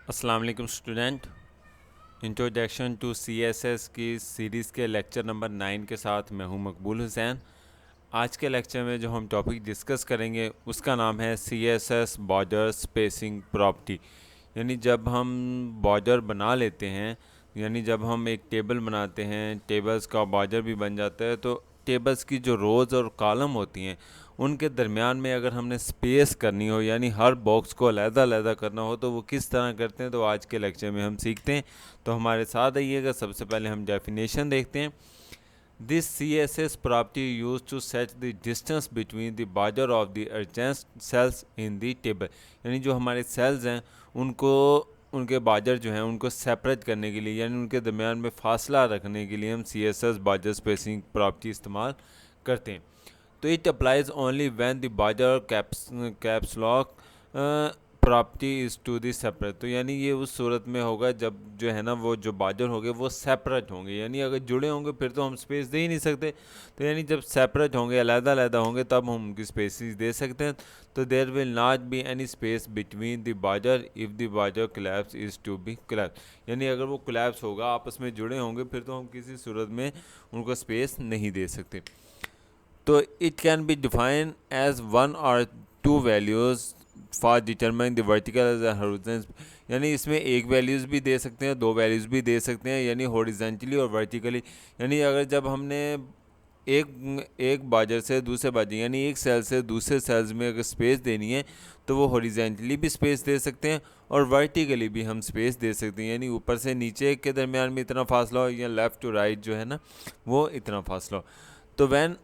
अस्सलाम वालेकुम student. Introduction to CSS की सीरीज़ के लेक्चर नंबर 9 के साथ मैं हूं मकबूल हुसैन। आज के लेक्चर में जो हम टॉपिक डिस्कस करेंगे उसका नाम है सीएसएस बॉर्डर स्पेसिंग प्रॉपर्टी। यानी जब हम बॉर्डर बना लेते हैं, यानी जब हम एक टेबल बनाते हैं, टेबल्स का बॉर्डर भी बन जाता है, तो टेबल्स की जो रोज़ और कॉलम होती हैं उनके दरमियान में अगर हमने स्पेस करनी हो, यानी हर बॉक्स को अलग-अलग करना हो, तो वो किस तरह करते हैं, तो आज के लेक्चर में हम सीखते हैं। तो हमारे साथ आइएगा। सबसे पहले हम डेफिनेशन देखते हैं। This CSS property used to set the distance between the border of the adjacent cells in the table। यानी जो हमारे सेल्स हैं उनको, उनके बाजर जो हैं उनको सेपरेट करने के लिए, यानी उनके दरमियान में फासला रखने के लिए हम CSS बाजर स्पेसिंग प्रॉपर्टी इस्तेमाल करते हैं। तो it applies only when the border कैप्स लॉक property is to the separate. तो यानी ये उस सूरत में होगा जब जो है ना वो जो बाजर होंगे वो सेपरेट होंगे, यानी अगर जुड़े होंगे फिर तो हम स्पेस दे ही नहीं सकते। तो यानी जब सेपरेट होंगे, अलग-अलग होंगे, तब हम उनकी स्पेसिस दे सकते हैं। तो there will not be any space between the border if the border collapse is to be collapse. यानी अगर वो कोलैप्स होगा, आपस में जुड़े होंगे, फिर तो हम किसी सूरत में उनको स्पेस नहीं दे सकते। तो it can be define as one और two values for determine the vertical as horizontal. यानी इसमें एक वैल्यूज़ भी दे सकते हैं, दो वैल्यूज़ भी दे सकते हैं, यानी हॉरिजॉन्टली और वर्टिकली। यानी अगर जब हमने एक एक बाजर से दूसरे बाजर, यानी एक सेल से दूसरे सेल्स में अगर स्पेस देनी है, तो वो हॉरिजॉन्टली भी स्पेस दे सकते हैं और वर्टिकली भी हम स्पेस दे सकते हैं। यानी ऊपर से नीचे के दरमियान में इतना फासला हो, या लेफ़्ट टू राइट जो है ना वो इतना फासला हो। तो van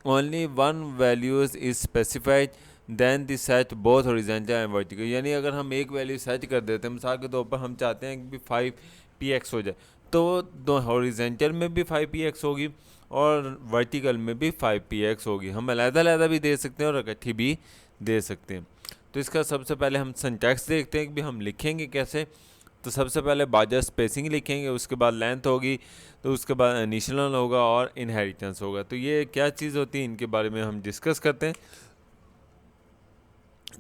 only one values is specified then the set both horizontal and vertical। यानी अगर हम एक वैल्यू सेट कर देते हैं, मिसाल के तौर पर हम चाहते हैं कि 5px हो जाए, तो दो हॉरिजॉन्टल में भी 5px होगी और वर्टिकल में भी 5px होगी। हम अलग-अलग भी दे सकते हैं और इकट्ठी भी दे सकते हैं। तो इसका सबसे पहले हम सिंटैक्स देखते हैं कि हम लिखेंगे कैसे। तो सबसे पहले बाजर स्पेसिंग लिखेंगे, उसके बाद लेंथ होगी, तो उसके बाद इनिशियल होगा और इनहेरिटेंस होगा। तो ये क्या चीज़ होती है, इनके बारे में हम डिस्कस करते हैं।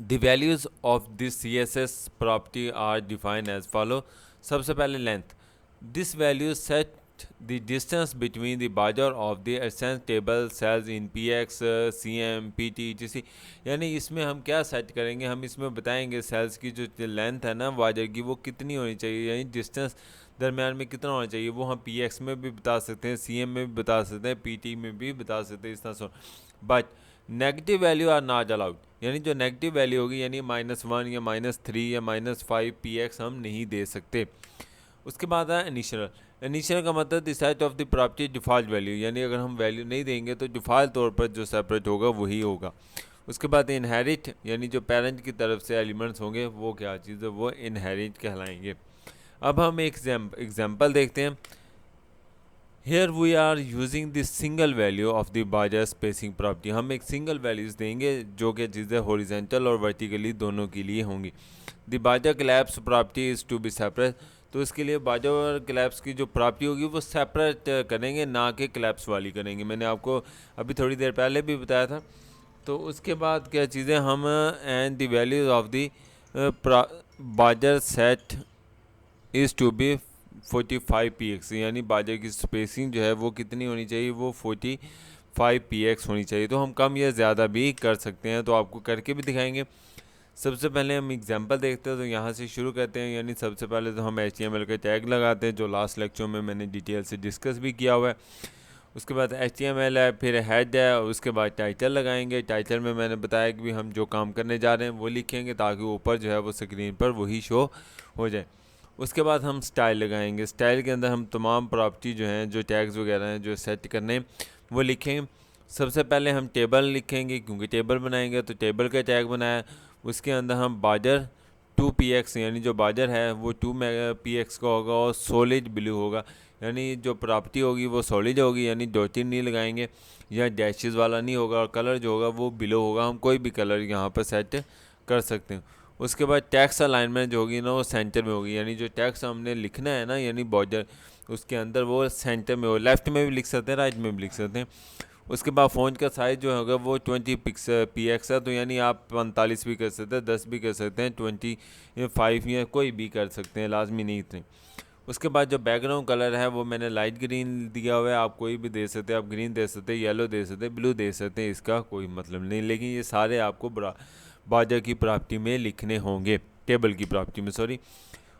The values of this CSS property are define as follow. सबसे पहले length. This value set the distance between the border of the adjacent table cells in PX, CM, PT etc। यानी इसमें हम क्या सेट करेंगे, हम इसमें बताएंगे सेल्स की जो लेंथ है ना बाजर की, वो कितनी होनी चाहिए, यानी डिस्टेंस दरमियान में कितना होना चाहिए, वो हम PX में भी बता सकते हैं, CM में भी बता सकते हैं, PT में भी बता सकते हैं, इस तरह से। But negative value are not allowed. यानी जो नेगेटिव वैल्यू होगी, यानी -1 या -3 या -5 PX हम नहीं दे सकते। उसके बाद है इनिशियल। इनिशियल का मतलब the set of the property default value, यानी अगर हम वैल्यू नहीं देंगे तो डिफ़ॉल्ट तौर पर जो सेपरेट होगा वही होगा। उसके बाद इनहेरिट, यानी जो पेरेंट की तरफ से एलिमेंट्स होंगे वो क्या चीज़ है, वो इनहेरिट कहलाएंगे। अब हम एक एग्जाम्पल देखते हैं। Here we are using the single value of the border spacing property. हम एक सिंगल वैल्यूज़ देंगे जो कि चीज़ें हॉरिजॉन्टल और वर्टिकली दोनों के लिए होंगी। The border collapse property is to be separate. तो इसके लिए बाजर और कोलैप्स की जो प्रॉपर्टी होगी वो सेपरेट करेंगे, ना कि कोलैप्स वाली करेंगे। मैंने आपको अभी थोड़ी देर पहले भी बताया था। तो उसके बाद क्या चीज़ें हम and the values of the border set is to be 45px। यानी बाजर की स्पेसिंग जो है वो कितनी होनी चाहिए, वो 45px होनी चाहिए। तो हम कम या ज़्यादा भी कर सकते हैं, तो आपको करके भी दिखाएंगे। सबसे पहले हम एग्जांपल देखते हैं, तो यहाँ से शुरू करते हैं। यानी सबसे पहले तो हम HTML के टैग लगाते हैं, जो लास्ट लेक्चर में मैंने डिटेल से डिस्कस भी किया हुआ है। उसके बाद HTML है, फिर हेड है, उसके बाद टाइटल लगाएंगे। टाइटल में मैंने बताया कि हम जो काम करने जा रहे हैं वो लिखेंगे, ताकि ऊपर जो है वो स्क्रीन पर वही शो हो जाए। उसके बाद हम स्टाइल लगाएंगे। स्टाइल के अंदर हम तमाम प्रॉपर्टी जो हैं, जो टैग्स वगैरह हैं जो सेट करने हैं, वो लिखेंगे। सबसे पहले हम टेबल लिखेंगे, क्योंकि टेबल बनाएंगे तो टेबल का टैग बनाया। उसके अंदर हम बाजर 2px, यानी जो बाजर है वो 2px का होगा और सॉलिड ब्लू होगा। यानी जो प्रॉपर्टी होगी वो सॉलिड होगी, यानी डॉटेड नहीं लगाएंगे या डैशेस वाला नहीं होगा, और कलर जो होगा वो ब्लू होगा। हम कोई भी कलर यहाँ पर सेट कर सकते हैं। उसके बाद टैक्स अलाइनमेंट जो होगी ना वो सेंटर में होगी, यानी जो टैक्स हमने लिखना है ना, यानी बॉर्डर उसके अंदर वो सेंटर में हो। लेफ़्ट में भी लिख सकते हैं, राइट में भी लिख सकते हैं। उसके बाद फ़ॉन्ट का साइज़ जो होगा वो 20 px है, तो यानी आप 45 भी कर सकते हैं, 10 भी कर सकते हैं, 25 या कोई भी कर सकते हैं, लाजमी नहीं इतने। उसके बाद जो बैकग्राउंड कलर है वो मैंने लाइट ग्रीन दिया हुआ है, आप कोई भी दे सकते हैं, आप ग्रीन दे सकते हैं, येलो दे सकते हैं, ब्लू दे सकते हैं, इसका कोई मतलब नहीं, लेकिन ये सारे आपको बाजार की प्रॉपर्टी में लिखने होंगे, टेबल की प्रॉपर्टी में, सॉरी।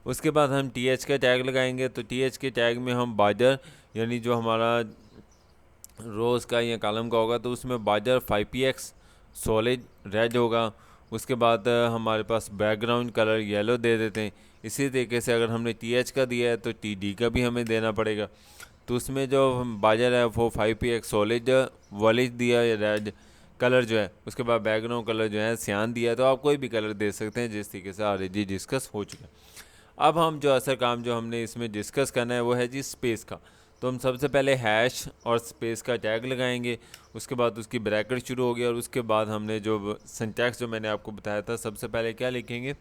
उसके बाद हम TH का टैग लगाएंगे, तो TH के टैग में हम बाजार यानी जो हमारा रोज़ का या कॉलम का होगा तो उसमें बाजार 5px सॉलिड रेड होगा। उसके बाद हमारे पास बैकग्राउंड कलर येलो दे देते हैं। इसी तरीके से अगर हमने TH का दिया है तो TD का भी हमें देना पड़ेगा, तो उसमें जो बाजार है वो 5px सॉलिड वॉलिज दिया है रेड कलर जो है। उसके बाद बैकग्राउंड कलर जो है सियान दिया है, तो आप कोई भी कलर दे सकते हैं, जिस तरीके से ऑलरेडी डिस्कस हो चुका है। अब हम जो असर काम जो हमने इसमें डिस्कस करना है वो है जी स्पेस का। तो हम सबसे पहले हैश और स्पेस का टैग लगाएंगे, उसके बाद उसकी ब्रैकेट शुरू हो गई, और उसके बाद हमने जो सिंटैक्स जो मैंने आपको बताया था, सबसे पहले क्या लिखेंगे,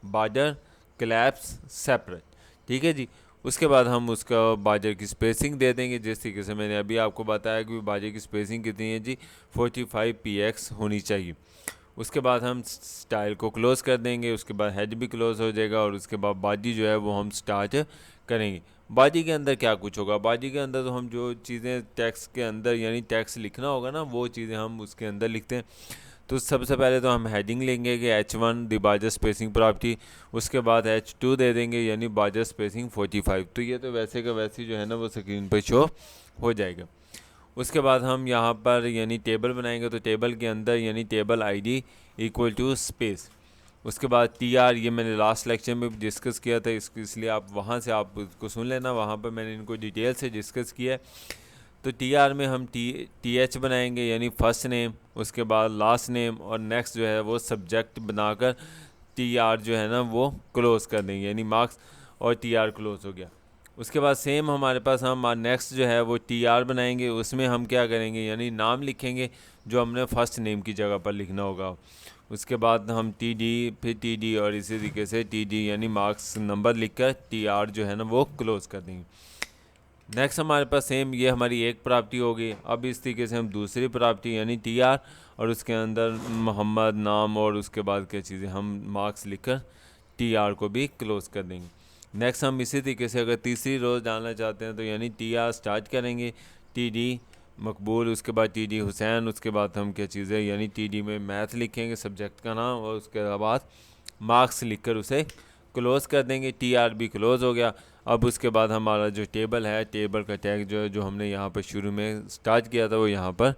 बाजार क्लैप्स सेपरेट, ठीक है जी। उसके बाद हम उसका बाजार की स्पेसिंग दे देंगे, जिस तरीके से मैंने अभी आपको बताया कि बाजार की स्पेसिंग कितनी है जी, 45px होनी चाहिए। उसके बाद हम स्टाइल को क्लोज़ कर देंगे, उसके बाद हेड भी क्लोज़ हो जाएगा, और उसके बाद बाजी जो है वो हम स्टार्ट करेंगे। बाजी के अंदर क्या कुछ होगा, बाजी के अंदर तो हम जो चीज़ें टेक्स्ट के अंदर यानी टेक्स्ट लिखना होगा ना, वो चीज़ें हम उसके अंदर लिखते हैं। तो सबसे पहले तो हम हेडिंग लेंगे कि H1 द बाजार स्पेसिंग प्रॉपर्टी, उसके बाद H2 दे देंगे यानी बाजार स्पेसिंग 45। तो ये तो वैसे का वैसे जो है ना वो स्क्रीन पर शो हो जाएगा। उसके बाद हम यहाँ पर यानी टेबल बनाएंगे, तो टेबल के अंदर यानी table ID equal to space. उसके बाद TR, ये मैंने लास्ट लेक्चर में डिस्कस किया था, इसलिए आप वहाँ से आप उसको सुन लेना, वहाँ पर मैंने इनको डिटेल से डिस्कस किया है। तो TR में हम TH बनाएंगे यानी फर्स्ट नेम, उसके बाद लास्ट नेम, और नेक्स्ट जो है वो सब्जेक्ट बनाकर TR जो है ना वो क्लोज़ कर देंगे, यानी मार्क्स और TR क्लोज़ हो गया। उसके बाद सेम हमारे पास हम नेक्स्ट जो है वो TR बनाएंगे, उसमें हम क्या करेंगे यानी नाम लिखेंगे जो हमने फर्स्ट नेम की जगह पर लिखना होगा। उसके बाद हम TD, फिर TD, और इसी तरीके से TD यानी मार्क्स नंबर लिखकर TR जो है ना वो क्लोज़ कर देंगे। नेक्स्ट हमारे पास सेम ये हमारी एक प्रॉपर्टी होगी। अब इस तरीके से हम दूसरी प्रॉपर्टी यानी TR, और उसके अंदर मोहम्मद नाम, और उसके बाद क्या चीज़ें हम मार्क्स लिखकर TR को भी क्लोज़ कर देंगे। नेक्स्ट हम इसी तरीके से अगर तीसरी रोज़ डालना चाहते हैं तो यानी TR स्टार्ट करेंगे, TD मकबूल, उसके बाद TD हुसैन, उसके बाद हम क्या चीज़ें यानी TD में मैथ लिखेंगे सब्जेक्ट का नाम, और उसके बाद मार्क्स लिखकर उसे क्लोज़ कर देंगे। TR भी क्लोज़ हो गया। अब उसके बाद हमारा जो टेबल है, टेबल का टैग जो है जो हमने यहाँ पर शुरू में स्टार्ट किया था वो यहाँ पर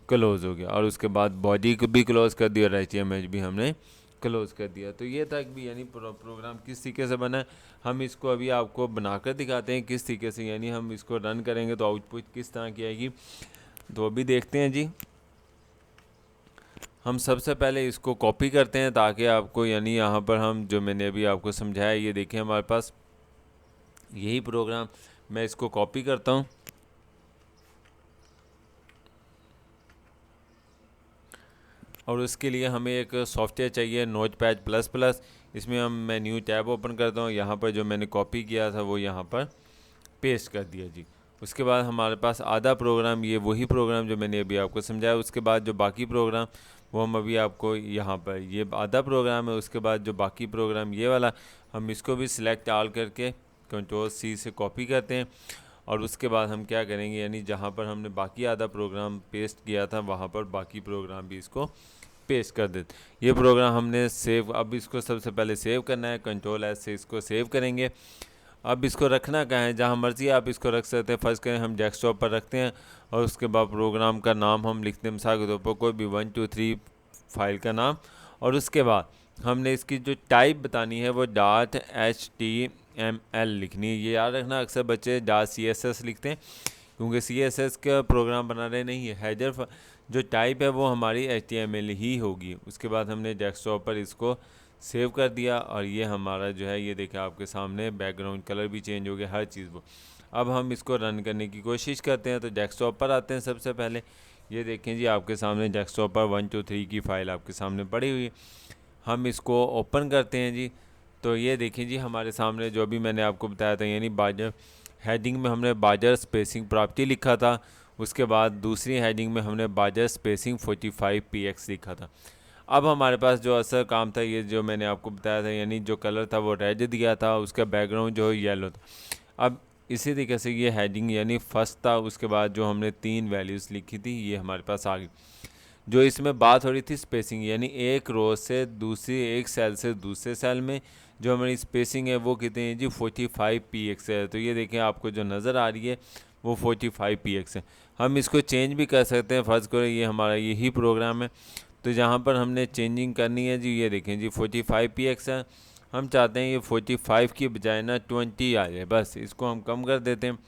क्लोज़ हो गया, और उसके बाद बॉडी को भी क्लोज़ कर दिया, और HTML भी हमने क्लोज़ कर दिया। तो ये तक भी यानी प्रोग्राम किस तरीके से बना है, हम इसको अभी आपको बनाकर दिखाते हैं किस तरीके से, यानी हम इसको रन करेंगे तो आउटपुट किस तरह की आएगी, तो अभी देखते हैं जी। हम सबसे पहले इसको कॉपी करते हैं ताकि आपको यानी यहाँ पर हम जो मैंने अभी आपको समझाया, ये देखें हमारे पास यही प्रोग्राम, मैं इसको कॉपी करता हूँ, और उसके लिए हमें एक सॉफ्टवेयर चाहिए Notepad++। इसमें मैं न्यू टैब ओपन करता हूँ, यहाँ पर जो मैंने कॉपी किया था वो यहाँ पर पेस्ट कर दिया जी। उसके बाद हमारे पास आधा प्रोग्राम, ये वही प्रोग्राम जो मैंने अभी आपको समझाया, उसके बाद जो बाकी प्रोग्राम वो हम अभी आपको यहाँ पर, ये आधा प्रोग्राम है, उसके बाद जो बाकी प्रोग्राम ये वाला, हम इसको भी सिलेक्ट ऑल करके Ctrl+C से कॉपी करते हैं, और उसके बाद हम क्या करेंगे यानी जहाँ पर हमने बाकी आधा प्रोग्राम पेस्ट किया था वहाँ पर बाकी प्रोग्राम भी इसको पेस्ट कर देते। ये प्रोग्राम हमने सेव, अब इसको सबसे पहले सेव करना है, Ctrl+S से इसको सेव करेंगे। अब इसको रखना कहाँ है, जहाँ मर्जी आप इसको रख सकते हैं। फर्स्ट करें हम डेस्कटॉप पर रखते हैं, और उसके बाद प्रोग्राम का नाम हम लिखते हैं, मिसाल के तौर पर कोई भी 1 2 3 फाइल का नाम, और उसके बाद हमने इसकी जो टाइप बतानी है वो .html लिखनी है। ये याद रखना, अक्सर बच्चे .css लिखते हैं क्योंकि CSS का प्रोग्राम बना रहे नहीं है, हेडर जो टाइप है वो हमारी HTML ही होगी। उसके बाद हमने डेस्कटॉप पर इसको सेव कर दिया, और ये हमारा जो है ये देखें आपके सामने बैकग्राउंड कलर भी चेंज हो गया, हर चीज़ वो। अब हम इसको रन करने की कोशिश करते हैं, तो डेस्कटॉप पर आते हैं सबसे पहले। ये देखें जी आपके सामने डेस्कटॉप पर 1 2 3 की फ़ाइल आपके सामने पड़ी हुई है। हम इसको ओपन करते हैं जी, तो ये देखें जी हमारे सामने जो भी मैंने आपको बताया था, यानी बाजार हेडिंग में हमने बाजार स्पेसिंग प्रॉपर्टी लिखा था, उसके बाद दूसरी हेडिंग में हमने बाजर स्पेसिंग 45 px लिखा था। अब हमारे पास जो असल काम था, ये जो मैंने आपको बताया था, यानी जो कलर था वो रेड दिया था, उसका बैकग्राउंड जो येलो था। अब इसी तरीके से ये हेडिंग यानी फर्स्ट था, उसके बाद जो हमने 3 वैल्यूज़ लिखी थी ये हमारे पास आ गई। जो इसमें बात हो रही थी स्पेसिंग, यानी एक रो से दूसरी, एक सेल से दूसरे सेल में जो हमारी स्पेसिंग है वो कितनी है जी 45 px है। तो ये देखें आपको जो नज़र आ रही है वो 45 px है। हम इसको चेंज भी कर सकते हैं। फ़र्ज़ करो ये हमारा यही प्रोग्राम है, तो जहाँ पर हमने चेंजिंग करनी है जी, ये देखें जी 45 px है। हम चाहते हैं ये 45 की बजाय ना 20 आ जाए, बस इसको हम कम कर देते हैं।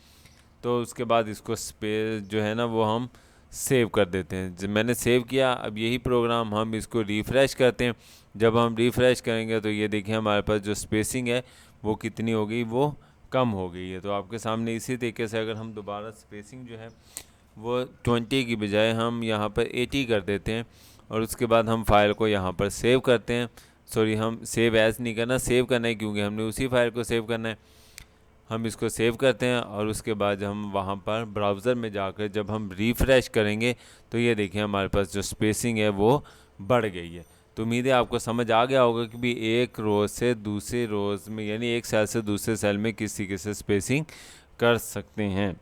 तो उसके बाद इसको स्पेस जो है ना वो हम सेव कर देते हैं। जब मैंने सेव किया, अब यही प्रोग्राम हम इसको रिफ़्रेश करते हैं। जब हम रिफ़्रेश करेंगे तो ये देखिए हमारे पास जो स्पेसिंग है वो कितनी हो गई, वो कम हो गई है। तो आपके सामने इसी तरीके से अगर हम दोबारा स्पेसिंग जो है वो 20 की बजाय हम यहाँ पर 80 कर देते हैं और उसके बाद हम फाइल को यहाँ पर सेव करते हैं। सॉरी, हम सेव एज़ नहीं करना, सेव करना है, क्योंकि हमने उसी फाइल को सेव करना है। हम इसको सेव करते हैं और उसके बाद हम वहाँ पर ब्राउज़र में जाकर जब हम रिफ़्रेश करेंगे तो ये देखिए हमारे पास जो स्पेसिंग है वो बढ़ गई है। तो उम्मीद है आपको समझ आ गया होगा कि भी एक रो से दूसरे रोज़ में, यानी एक सेल से दूसरे सेल में किस तरीके से स्पेसिंग कर सकते हैं।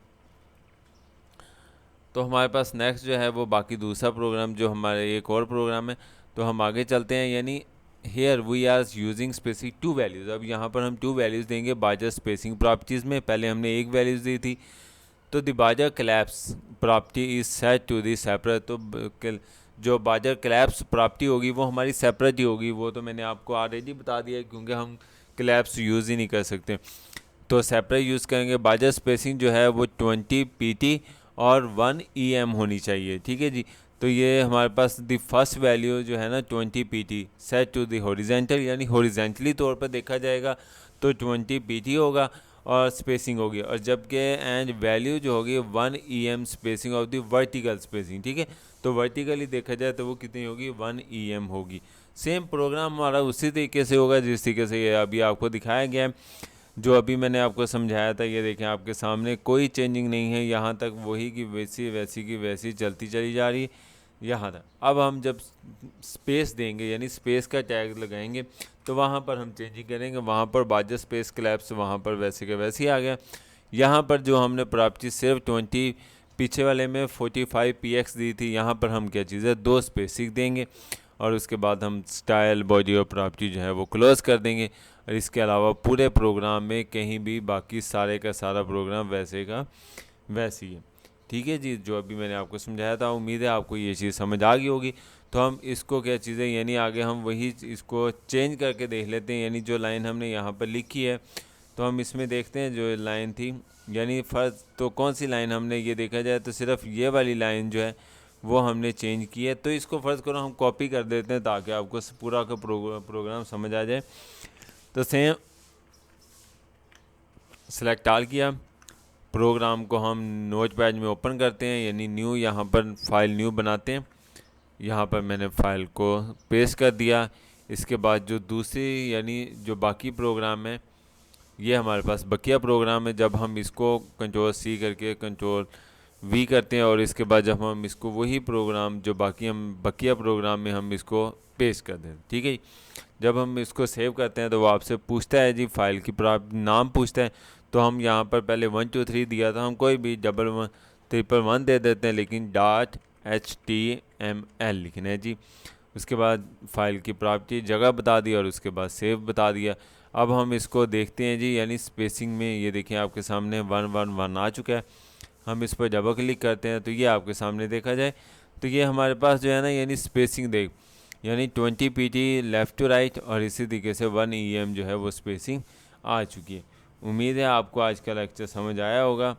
तो हमारे पास नेक्स्ट जो है वो बाकी दूसरा प्रोग्राम, जो हमारे एक और प्रोग्राम है, तो हम आगे चलते हैं। यानी here we are using spacing 2 values. अब यहाँ पर हम 2 वैल्यूज़ देंगे बाजर स्पेसिंग प्रॉपर्टीज़ में। पहले हमने एक वैल्यूज़ दी थी। तो the border collapse property is set to the separate. तो जो बाजर क्लैप्स प्रॉपर्टी होगी वो हमारी सेपरेट ही होगी। वो तो मैंने आपको ऑलरेडी बता दिया है, क्योंकि हम क्लैप्स यूज़ ही नहीं कर सकते। तो सेपरेट यूज़ करेंगे। बाजर स्पेसिंग जो है वो 20 pt और 1 em होनी चाहिए, ठीक है जी। तो ये हमारे पास द फर्स्ट वैल्यू जो है ना 20 pt set to the horizontal, यानी हॉरिजेंटली तौर पर देखा जाएगा तो 20 pt होगा और स्पेसिंग होगी। और जबकि एंड वैल्यू जो होगी 1 em spacing of the vertical spacing, ठीक है। तो वर्टिकली देखा जाए तो वो कितनी होगी, 1 em होगी। सेम प्रोग्राम हमारा उसी तरीके से होगा जिस तरीके से ये अभी आपको दिखाया गया है, जो अभी मैंने आपको समझाया था। ये देखें आपके सामने कोई चेंजिंग नहीं है, यहाँ तक वही की वैसी वैसी की वैसी चलती चली जा रही है यहाँ तक। अब हम जब स्पेस देंगे, यानी स्पेस का टैग लगाएंगे, तो वहाँ पर हम चेंजिंग करेंगे। वहाँ पर बाजर स्पेस क्लैप्स वहाँ पर वैसे के वैसे ही आ गया। यहाँ पर जो हमने प्रॉपर्टी सिर्फ 20, पीछे वाले में 45 px दी थी, यहाँ पर हम क्या चीज़ है 2 स्पेसिंग देंगे और उसके बाद हम स्टाइल बॉडी और प्रॉपर्टी जो है वो क्लोज़ कर देंगे। और इसके अलावा पूरे प्रोग्राम में कहीं भी बाकी सारे का सारा प्रोग्राम वैसे का वैसे ही है, ठीक है जी। जो अभी मैंने आपको समझाया था, उम्मीद है आपको ये चीज़ समझ आ गई होगी। तो हम इसको क्या चीज़ें, यानी आगे हम वही इसको चेंज करके देख लेते हैं। यानी जो लाइन हमने यहाँ पर लिखी है तो हम इसमें देखते हैं जो लाइन थी, यानी फ़र्ज तो कौन सी लाइन हमने, ये देखा जाए तो सिर्फ ये वाली लाइन जो है वो हमने चेंज की है। तो इसको फ़र्ज़ करो हम कॉपी कर देते हैं ताकि आपको पूरा का प्रोग्राम समझ आ जाए। तो सेम सेलेक्ट आल किया, प्रोग्राम को हम नोट पैड में ओपन करते हैं, यानी न्यू, यहाँ पर फाइल न्यू बनाते हैं। यहाँ पर मैंने फ़ाइल को पेस्ट कर दिया। इसके बाद जो दूसरी, यानी जो बाकी प्रोग्राम है, ये हमारे पास बकिया प्रोग्राम है। जब हम इसको कंट्रोल C करके कंट्रोल V करते हैं और इसके बाद जब हम इसको वही प्रोग्राम जो बाकी हम बकिया प्रोग्राम में हम इसको पेस्ट कर दें, ठीक है। जब हम इसको सेव करते हैं तो वो आपसे पूछता है जी फाइल की नाम पूछता है। तो हम यहाँ पर पहले 1 2 3 दिया था, हम कोई भी 1 दे देते हैं, लेकिन .html लिखना है जी। उसके बाद फाइल की प्रॉपर्टी जगह बता दी और उसके बाद सेव बता दिया। अब हम इसको देखते हैं जी, यानी स्पेसिंग में ये देखिए आपके सामने 1 1 1 आ चुका है। हम इस पर डबल क्लिक करते हैं तो ये आपके सामने देखा जाए तो ये हमारे पास जो है ना, यानी स्पेसिंग देख, यानी 20 pt लेफ़्ट टू राइट और इसी तरीके से 1 em जो है वो स्पेसिंग आ चुकी है। उम्मीद है आपको आज का लेक्चर समझ आया होगा।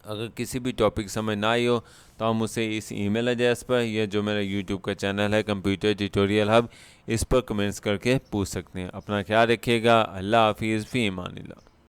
अगर किसी भी टॉपिक समझ ना आई हो तो हम उसे इस ईमेल एड्रेस पर, या जो मेरा यूट्यूब का चैनल है कंप्यूटर ट्यूटोरियल हब, इस पर कमेंट्स करके पूछ सकते हैं। अपना ख्याल रखिएगा। अल्लाह हाफिज़, फ़ी अमानिल्लाह।